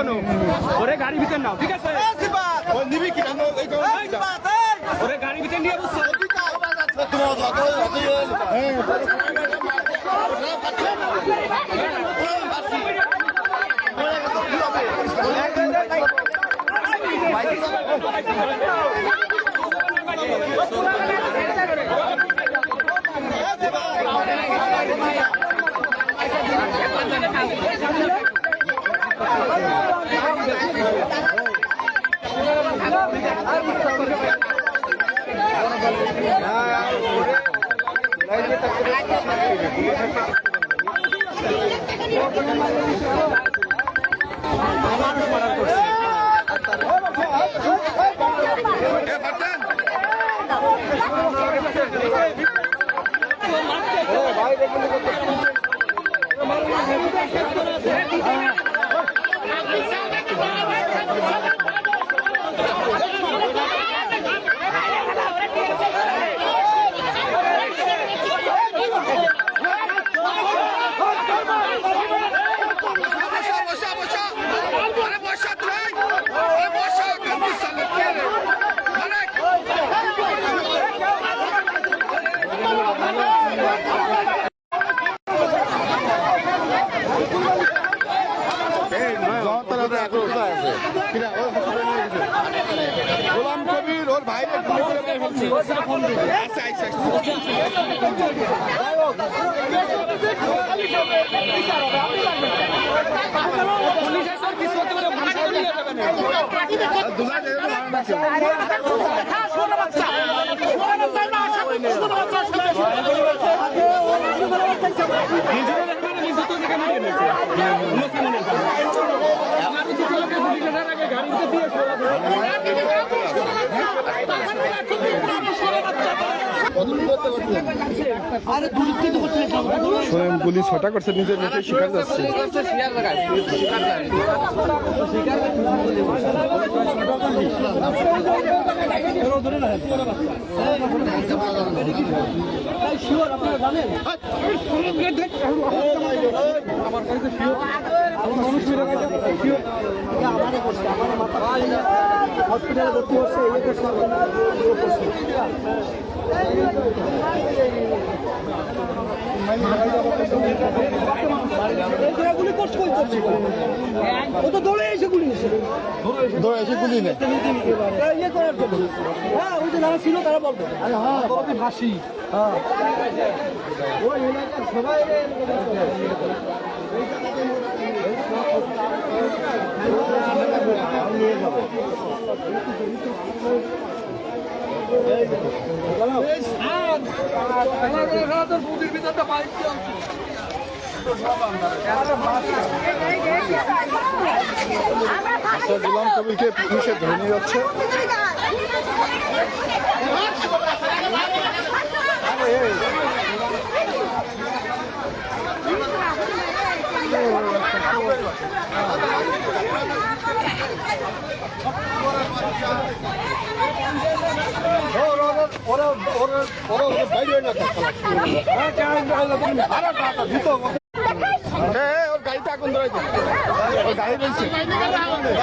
কেন ওরে গাড়ি ভিতর নাও ঠিক আছে নিবি কি ওরে গাড়ি ভিতর নিয়ে বসছো গোলাম কবির ওর ভাইরে গুলি করে মেরে ফেলছে স্বয়ং পুলিশ হঠাৎ করছে নিজের নিজে শিকার যাচ্ছে হসপিটালে ভর্তি হচ্ছে গুলি করছে ও তো দৌড়ে এসে গুলি ইয়ে করার জন্য হ্যাঁ ওই যে যারা ছিল তারা বলতো হ্যাঁ ফাঁসি হ্যাঁ ওই এলাকার সবাই নিয়ে যাবো গোলাম কবিরকে পুলিশে ধরে নিয়ে যাচ্ছে ওর গাড়িতে আগুন ধরে ওর গাড়ি বলছে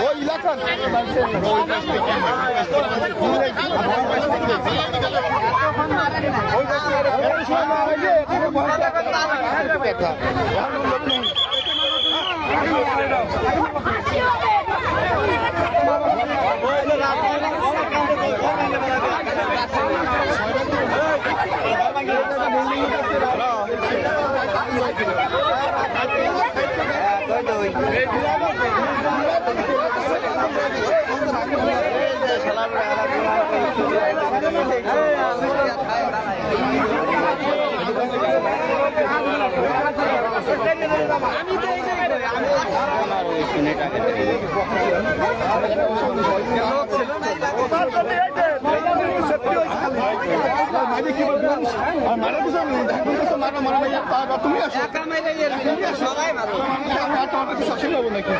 ওই এলাকার তুমি আসো সবাই নাকি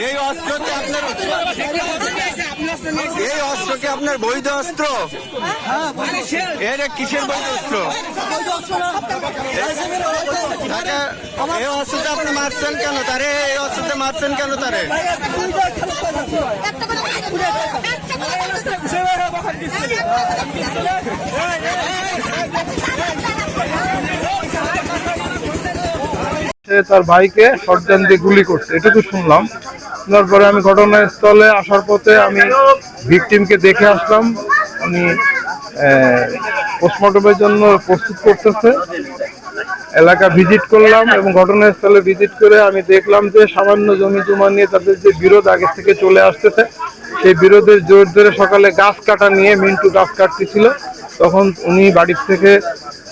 এই অস্ত্রকে আপনার বৈধ অস্ত্র? এর কিসের বৈধ অস্ত্র? এই অস্ত্রটা আপনি মারছেন কেন তারে? এই অস্ত্রতে মারছেন কেন তারে? সে তার ভাইকে শটগান দিয়ে গুলি করছে, এটুকু শুনলাম। শোনার পরে আমি ঘটনাস্থলে আসার পথে আমি ভিকটিমকে দেখে আসলাম। আমি পোস্টমর্টমের জন্য প্রস্তুত করতেছে। এলাকা ভিজিট করলাম এবং ঘটনাস্থলে ভিজিট করে আমি দেখলাম যে সামান্য জমি জমা নিয়ে তাদের যে বিরোধ আগে থেকে চলে আসতেছে, সেই বিরোধের জোর ধরে সকালে গাছ কাটা নিয়ে মিন্টু গাছ কাটতেছিল। তখন উনি বাড়ির থেকে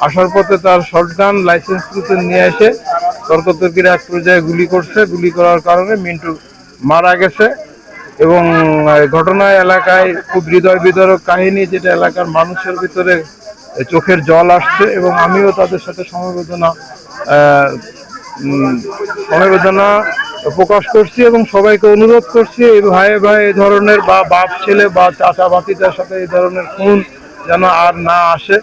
আসার পথে তার শটগান লাইসেন্স নিয়ে এসে তর্কতর্কির এক পর্যায়ে গুলি করছে। গুলি করার কারণে মিন্টু মারা গেছে এবং ঘটনায় এলাকায় খুব হৃদয় বিদারক কাহিনী, যেটা এলাকার মানুষের ভিতরে চোখের জল আসছে এবং আমিও তাদের সাথে সমবেদনা প্রকাশ করছি এবং সবাইকে অনুরোধ করছি এই ভাইয়ে ভাই এই ধরনের বা বাপ ছেলে বা চাচা বাতিটার সাথে এই ধরনের খুন যেন আর না আসে।